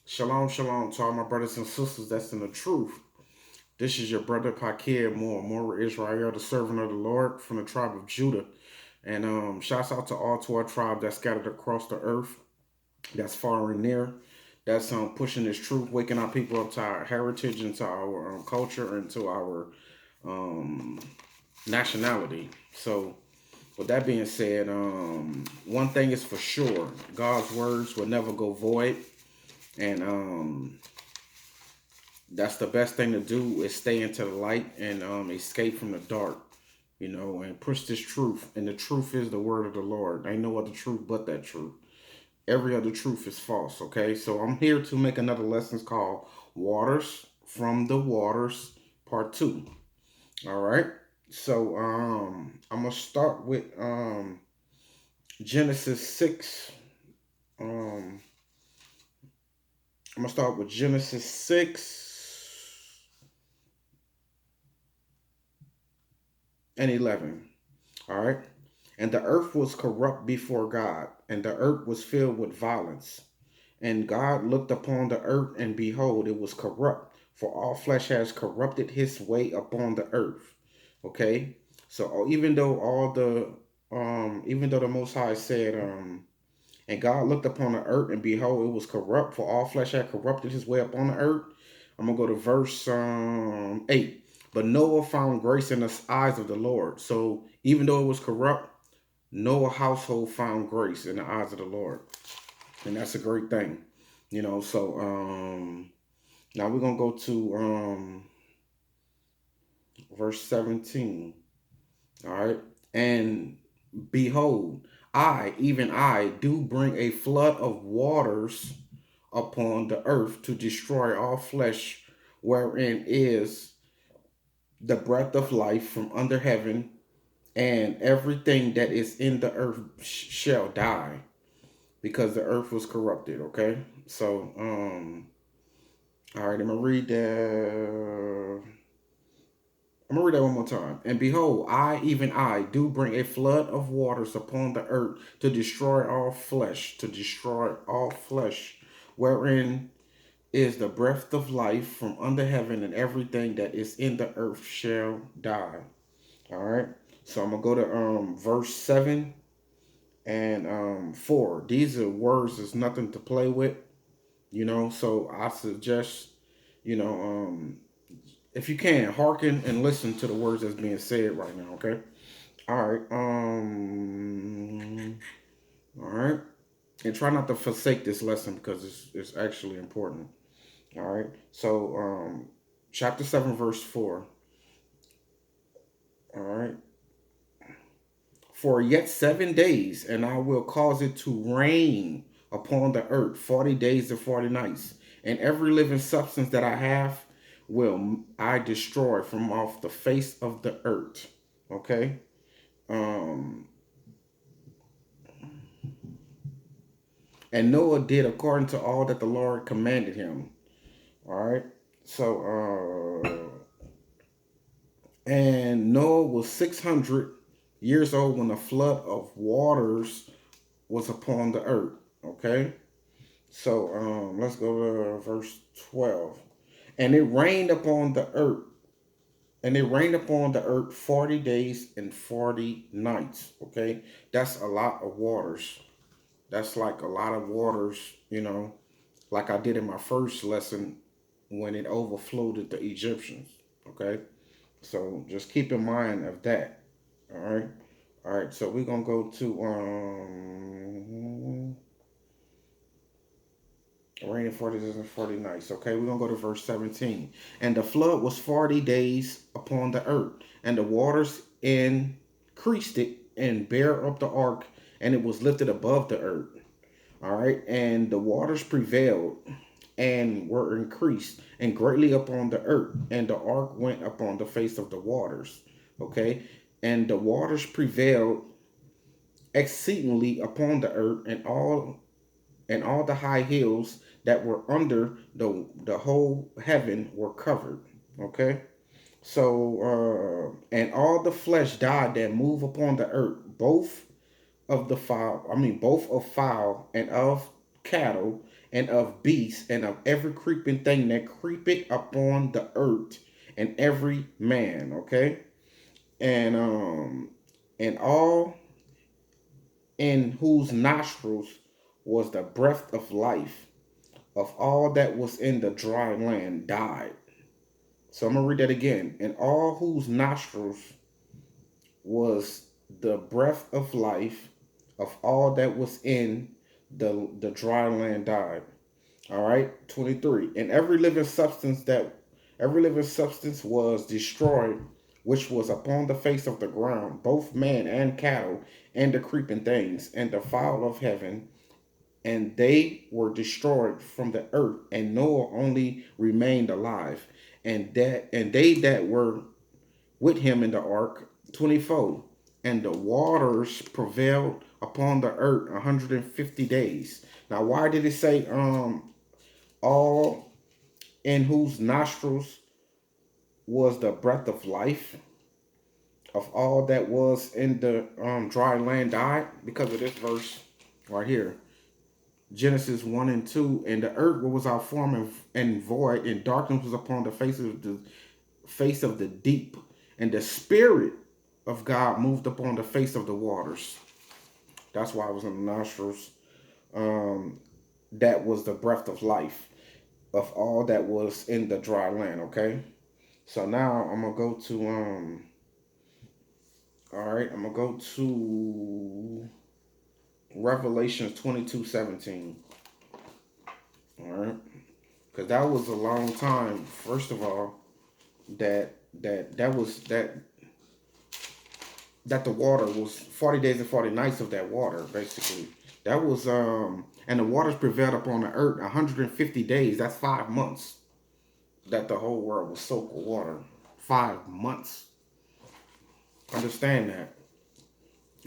Shalom, shalom to all my brothers and sisters that's in the truth. This is your brother Pakir more Israel, the servant of the Lord from the tribe of Judah. And shouts out to all 12 tribes that's scattered across the earth, that's far and near, that's pushing this truth, waking our people up to our heritage and to our culture and to our um, nationality. So with that being said, one thing is for sure, God's words will never go void. And that's the best thing to do is stay into the light and escape from the dark, and push this truth. And the truth is the word of the Lord. Ain't no other truth but that truth. Every other truth is false. Okay, so I'm here to make another lesson called Waters from the Waters Part 2. All right. So I'm gonna start with Genesis 6. Um I'm gonna start with Genesis 6:11. All right. And the earth was corrupt before God, and the earth was filled with violence. And God looked upon the earth, and behold, it was corrupt, for all flesh has corrupted his way upon the earth. Okay. So even though the Most High said, and God looked upon the earth, and behold, it was corrupt, for all flesh had corrupted his way upon the earth. I'm gonna go to verse 8. But Noah found grace in the eyes of the Lord. So even though it was corrupt, Noah household found grace in the eyes of the Lord, and that's a great thing, So now we're gonna go to verse 17. All right, and behold, I, even I, do bring a flood of waters upon the earth to destroy all flesh, wherein is the breath of life from under heaven, and everything that is in the earth shall die, because the earth was corrupted. Okay, so all right, I'm gonna read that one more time. And behold, I, even I, do bring a flood of waters upon the earth to destroy all flesh, wherein is the breath of life from under heaven, and everything that is in the earth shall die. All right, so I'm gonna go to verse 7 and 4. These are words, is nothing to play with, so I suggest, you know um if you can, hearken and listen to the words that's being said right now. Okay. All right. All right, and try not to forsake this lesson, because it's actually important. All right, so chapter 7 verse 4. All right. For yet 7 days, and I will cause it to rain upon the earth 40 days and 40 nights. And every living substance that I have will I destroy from off the face of the earth. Okay. Um, and Noah did according to all that the Lord commanded him. All right. So, and Noah was 600 years old when the flood of waters was upon the earth. Okay. So let's go to verse 12. And it rained upon the earth, 40 days and 40 nights. Okay, that's a lot of waters. That's like a lot of waters, like I did in my first lesson when it overflowed the Egyptians. Okay, so just keep in mind of that. All right. All right, so we're gonna go to raining 40 days and 40 nights. Okay, we're going to go to verse 17. And the flood was 40 days upon the earth, and the waters increased it and bare up the ark, and it was lifted above the earth. All right, and the waters prevailed and were increased and greatly upon the earth, and the ark went upon the face of the waters. Okay, and the waters prevailed exceedingly upon the earth, and all the high hills that were under the whole heaven were covered. Okay, so and all the flesh died that move upon the earth, both of fowl and of cattle, and of beasts, and of every creeping thing that creepeth upon the earth, and every man, okay? And all in whose nostrils was the breath of life, of all that was in the dry land died. So I'm gonna read that again. And all whose nostrils was the breath of life, of all that was in the dry land died. All right, 23. And every living substance was destroyed, which was upon the face of the ground, both man and cattle, and the creeping things, and the fowl of heaven, and they were destroyed from the earth, and Noah only remained alive, and they that were with him in the ark. 24. And the waters prevailed upon the earth 150 days. Now, why did it say all in whose nostrils was the breath of life, of all that was in the dry land died? Because of this verse right here. Genesis 1 and 2. And the earth was without form and void, and darkness was upon the face of the deep, and the Spirit of God moved upon the face of the waters. That's why it was in the nostrils. That was the breath of life, of all that was in the dry land. Okay, so now I'm gonna go to all right, I'm gonna go to Revelation 22:17. All right, because that was a long time. First of all, that the water was 40 days and 40 nights of that water, basically. That was and the waters prevailed upon the earth 150 days. That's 5 months that the whole world was soaked with water. 5 months. Understand that.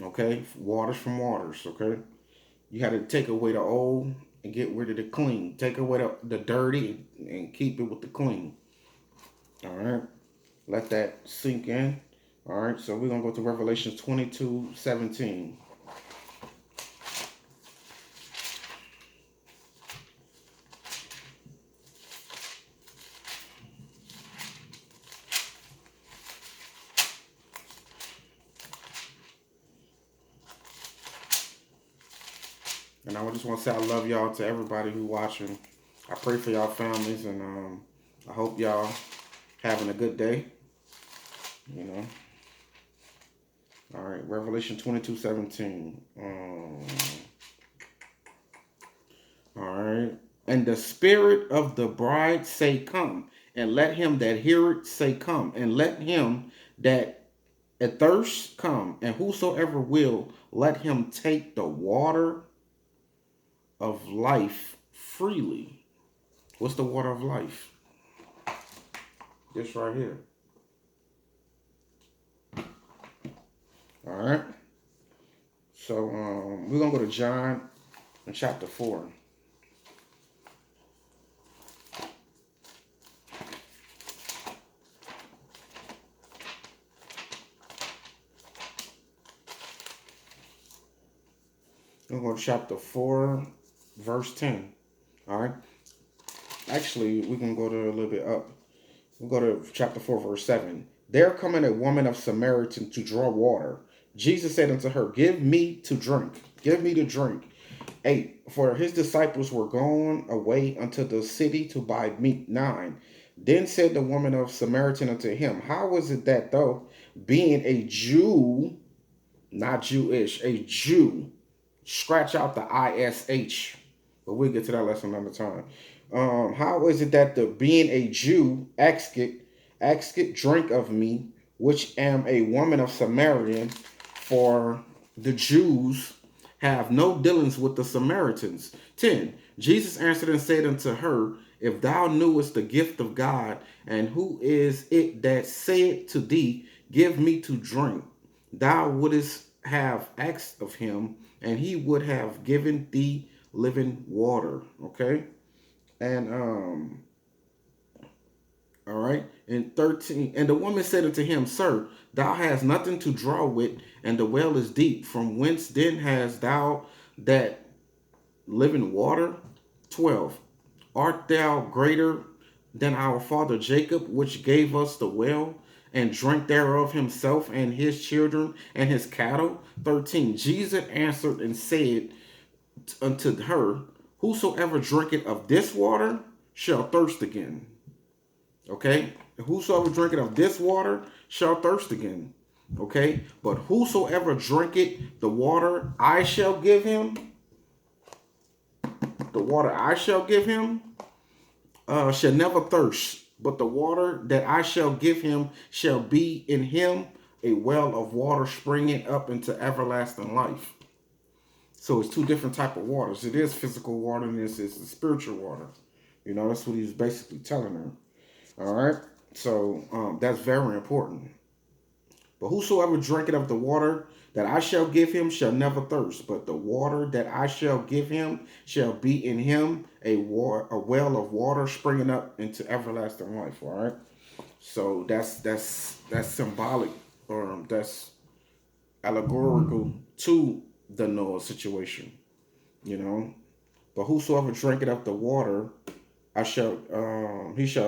Okay? Waters from waters, okay? You had to take away the old and get rid of the clean. Take away the dirty and keep it with the clean. All right? Let that sink in. All right, so we're going to go to Revelation 22:17. And I just want to say I love y'all to everybody who watching. I pray for y'all families, and I hope y'all having a good day. You know. All right, Revelation 22:17. All right. And the spirit of the bride say, come. And let him that heareth say, come. And let him that athirst come. And whosoever will, let him take the water of life freely. What's the water of life? This right here. All right. So we're going to go to John in chapter 4. We're going to go to chapter 4, verse 10. All right. Actually, we can go to a little bit up. We'll go to chapter 4, verse 7. There cometh a woman of Samaritan to draw water. Jesus said unto her, give me to drink. Give me to drink. 8. For his disciples were gone away unto the city to buy meat. 9. Then said the woman of Samaritan unto him, how is it that thou, being a Jew, not Jewish, a Jew, scratch out the ISH, but we'll get to that lesson another time. How is it that the being a Jew asketh drink of me, which am a woman of Samaritan? For the Jews have no dealings with the Samaritans. 10. Jesus answered and said unto her, if thou knewest the gift of God, and who is it that said to thee, give me to drink, thou wouldest have asked of him, and he would have given thee living water. Okay. And all right, and 13. And the woman said unto him, sir, thou hast nothing to draw with, and the well is deep. From whence then hast thou that living water? 12. Art thou greater than our father Jacob, which gave us the well, and drank thereof himself and his children and his cattle? 13. Jesus answered and said unto her, whosoever drinketh of this water shall thirst again. Okay? Whosoever drinketh of this water shall thirst again. Okay? But whosoever drinketh the water I shall give him, shall never thirst. But the water that I shall give him shall be in him a well of water springing up into everlasting life. So it's two different type of waters. It is physical water and this is the spiritual water. You know, that's what he's basically telling her. All right. So that's very important. But whosoever drinketh of the water that I shall give him shall never thirst. But the water that I shall give him shall be in him a well of water springing up into everlasting life. All right. So that's symbolic, or that's allegorical to the Noah situation. You know. But whosoever drinketh of the water, he shall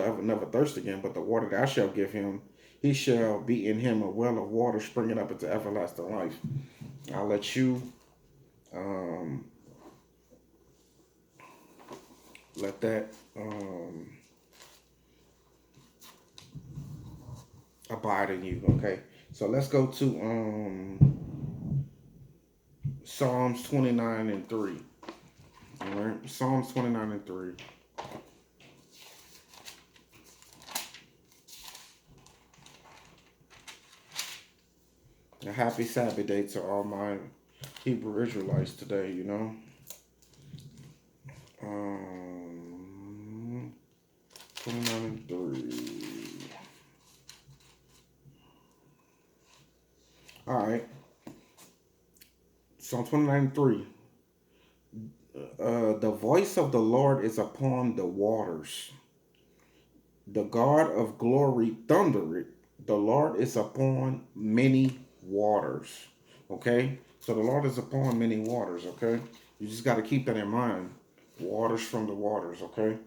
ever never thirst again. But the water that I shall give him, he shall be in him a well of water springing up into everlasting life. I'll let you let that abide in you. Okay. So let's go to Psalms 29 and 3. All right. Psalms 29 and 3. A happy Sabbath day to all my Hebrew Israelites today, you know. 29 and 3. All right. Psalm 29 and 3. The voice of the Lord is upon the waters. The God of glory thundereth. The Lord is upon many waters. Okay? So the Lord is upon many waters. Okay? You just got to keep that in mind. Waters from the waters. Okay?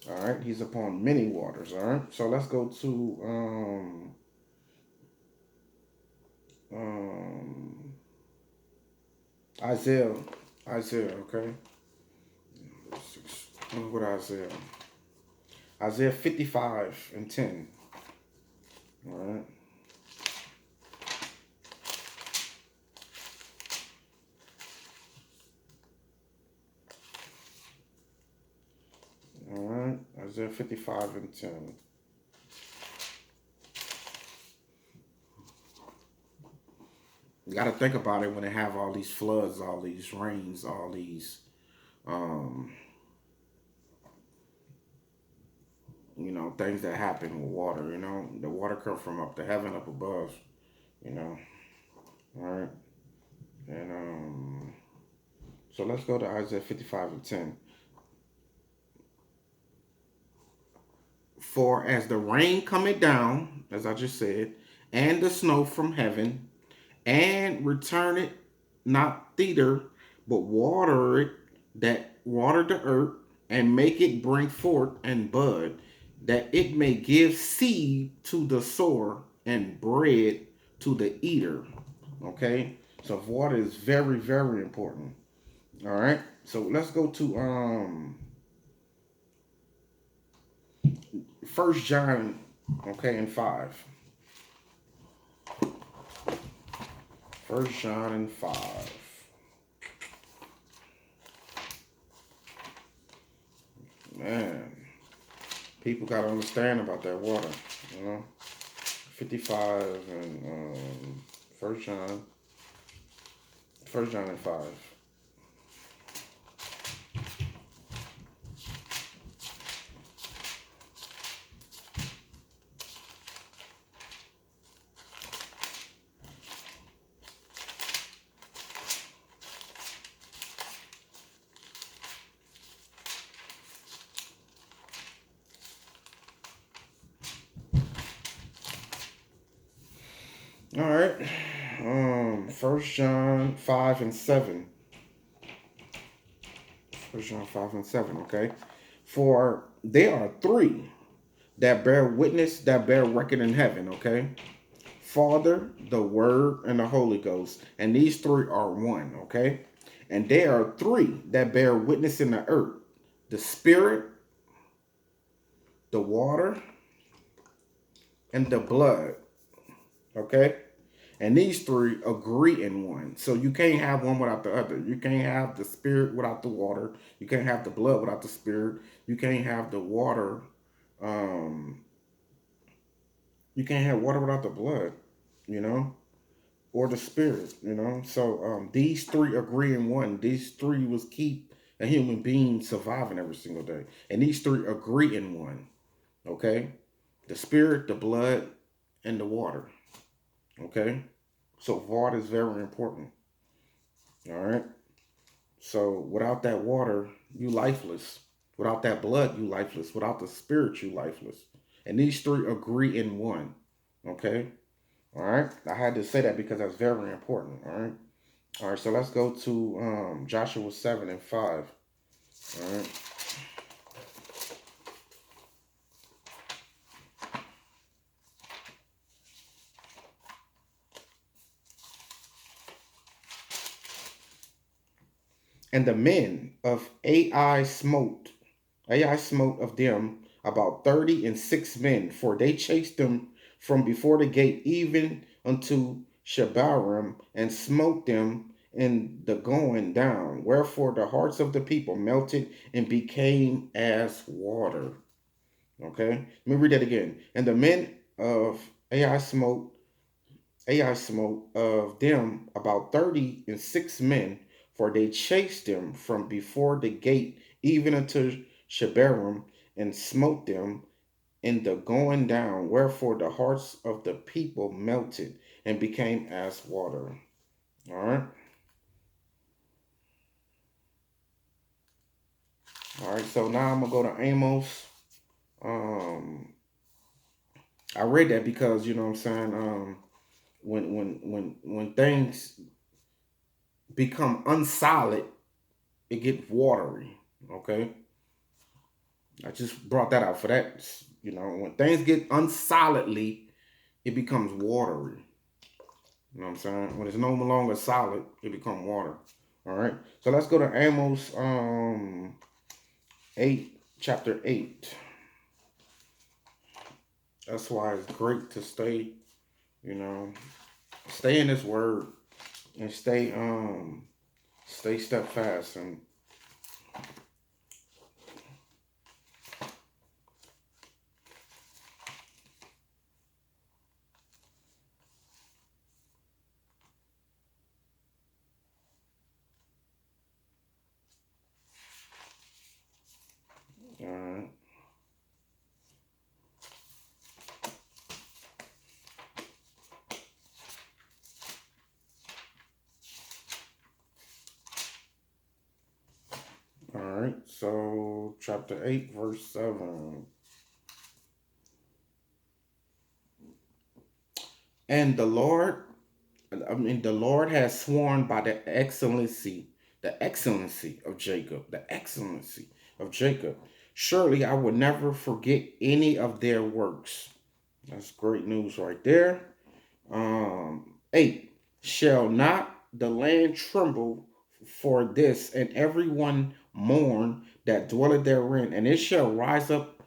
All right? He's upon many waters. All right? So let's go to Isaiah. Okay? What Isaiah? Isaiah 55 and 10. All right. All right. Isaiah 55 and 10. You got to think about it when they have all these floods, all these rains, all these, you know, things that happen with water. You know, the water comes from up the heaven up above. You know, all right. And so let's go to Isaiah 55 and 10. For as the rain cometh down, as I just said, and the snow from heaven, and return it not thither, but water it, that water the earth, and make it bring forth and bud, that it may give seed to the sower and bread to the eater. Okay, so water is very, very important. All right, so let's go to 1 John, okay, and 5. 1 John and 5. Man, people got to understand about that water, you know. 55 and 1 John. 1 John and 5. All right. 1 John 5 and 7. 1 John 5 and 7, okay? For there are three that bear witness, that bear record in heaven, okay? Father, the Word, and the Holy Ghost. And these three are one, okay? And there are three that bear witness in the earth: the Spirit, the water, and the blood, okay? And these three agree in one. So you can't have one without the other. You can't have the Spirit without the water. You can't have the blood without the Spirit. You can't have the water. You can't have water without the blood, you know, or the Spirit, you know. So these three agree in one. These three was keep a human being surviving every single day. And these three agree in one, okay? The Spirit, the blood, and the water, okay? So water is very important, all right? So without that water, you lifeless. Without that blood, you lifeless. Without the Spirit, you lifeless. And these three agree in one, okay? All right. I had to say that because that's very important. All right. All right. So let's go to Joshua 7 and 5. All right. And the men of Ai smote of them about 36 men, for they chased them from before the gate even unto Shebarim, and smote them in the going down. Wherefore the hearts of the people melted and became as water. Okay, let me read that again. And the men of Ai smote of them about 36 men, for they chased them from before the gate even unto Shebarim, and smote them in the going down. Wherefore the hearts of the people melted and became as water. All right. All right. So now I'm gonna go to Amos. Um, I read that because you know what I'm saying. When things become unsolid, it gets watery. Okay. I just brought that out for that. You know, when things get unsolidly, it becomes watery. You know what I'm saying? When it's no longer solid, it becomes water. All right. So let's go to Amos 8, chapter 8. That's why it's great to stay, you know, stay in this word and stay steadfast and all right. All right. So chapter 8, verse 7. And the Lord has sworn by the excellency of Jacob, the excellency of Jacob. Surely I will never forget any of their works. That's great news right there. 8. Shall not the land tremble for this, and everyone mourn that dwelleth therein? And it shall rise up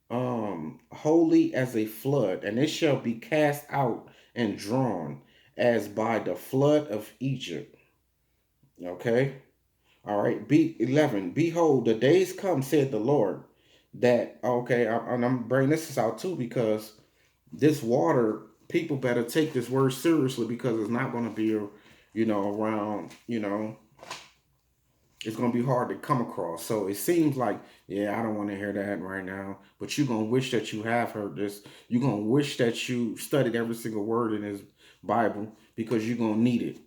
holy as a flood, and it shall be cast out and drawn as by the flood of Egypt. Okay. All right. 11. Behold, the days come, said the Lord, that, okay, and I'm bringing this out too, because this water, people better take this word seriously, because it's not going to be, you know, around, you know, it's going to be hard to come across. So it seems like, yeah, I don't want to hear that right now. But you're going to wish that you have heard this. You're going to wish that you studied every single word in this Bible, because you're going to need it.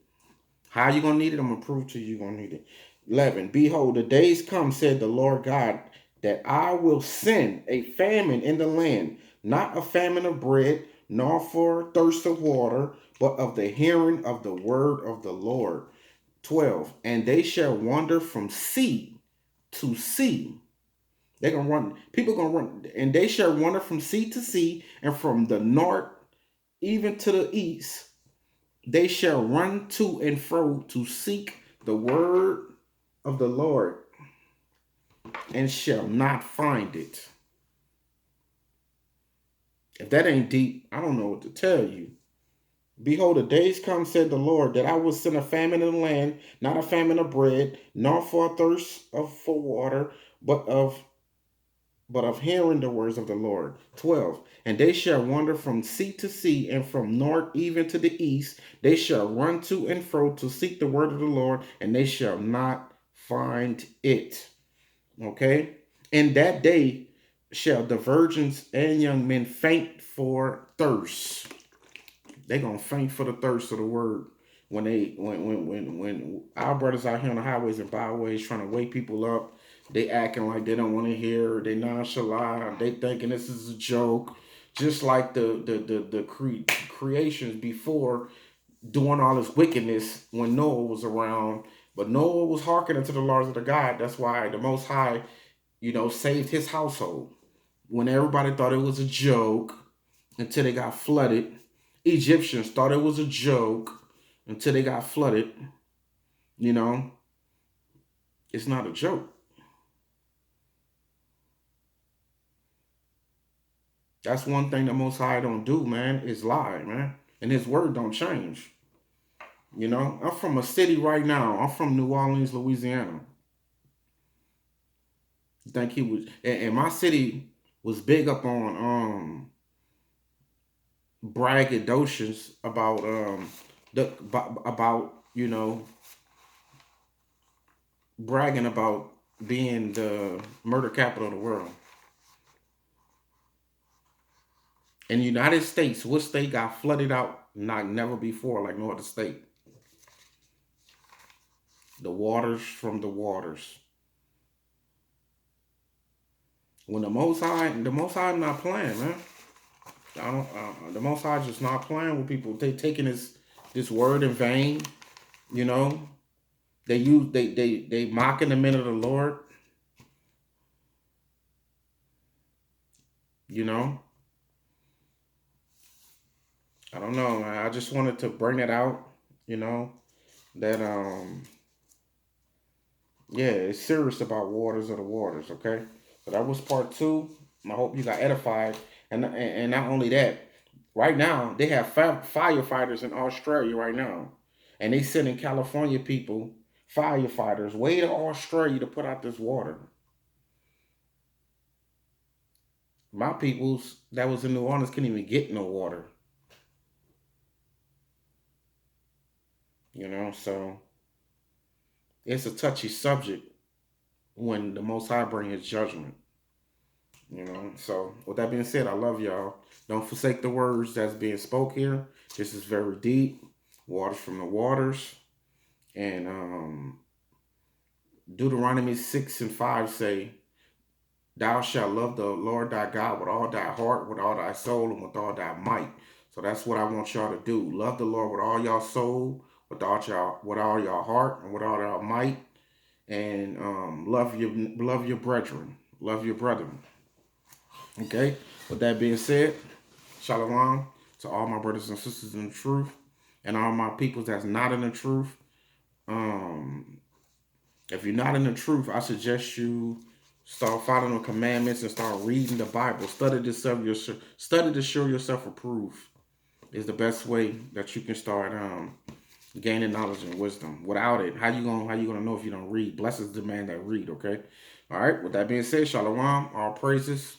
How you going to need it? I'm going to prove to you you're going to need it. 11. Behold, the days come, said the Lord God, that I will send a famine in the land, not a famine of bread, nor for thirst of water, but of the hearing of the word of the Lord. 12. And they shall wander from sea to sea. They're gonna run, people gonna run, and they shall wander from sea to sea, and from the north even to the east. They shall run to and fro to seek the word of the Lord, and shall not find it. If that ain't deep, I don't know what to tell you. Behold, the days come, said the Lord, that I will send a famine in the land, not a famine of bread, nor for a thirst for water, but of hearing the words of the Lord. 12. And they shall wander from sea to sea, and from north even to the east. They shall run to and fro to seek the word of the Lord, and they shall not find it. Okay? In that day shall the virgins and young men faint for thirst. They're gonna faint for the thirst of the word. When our brothers out here on the highways and byways trying to wake people up, they acting like they don't want to hear, they nonchalant, they thinking this is a joke. Just like the creations before, doing all this wickedness when Noah was around. But Noah was hearkening to the laws of the God. That's why the Most High, saved his household. When everybody thought it was a joke until they got flooded. Egyptians thought it was a joke until they got flooded. It's not a joke. That's one thing the Most High don't do, man, is lie, man. And his word don't change. I'm from a city right now. I'm from New Orleans, Louisiana. You think he was, and my city was big up on braggadocious about bragging about being the murder capital of the world. In the United States, what state got flooded out like never before, like no other state? The waters from the waters. When the Most High not playing, man. The Most High just not playing with people. They taking this word in vain. They mocking the men of the Lord. I don't know, man. I just wanted to bring it out. That it's serious about waters of the waters. Okay, so that was part 2. I hope you got edified, and not only that. Right now, they have firefighters in Australia right now. And they sending California people, firefighters, way to Australia to put out this water. My peoples that was in New Orleans couldn't even get no water. So it's a touchy subject when the Most High bring his judgment. So with that being said, I love y'all. Don't forsake the words that's being spoke here. This is very deep. Waters from the waters. And Deuteronomy 6:5 say, thou shalt love the Lord thy God with all thy heart, with all thy soul, and with all thy might. So that's what I want y'all to do. Love the Lord with all your soul, with all your heart, and with all your might. And love your brethren. Love your brethren. Okay? With that being said, shalom to all my brothers and sisters in the truth, and all my people that's not in the truth. If you're not in the truth, I suggest you start following the commandments and start reading the Bible. Study to show yourself approved is the best way that you can start gaining knowledge and wisdom. Without it, how you gonna know if you don't read? Blessed is the man that read. Okay. All right. With that being said, shalom. All praises.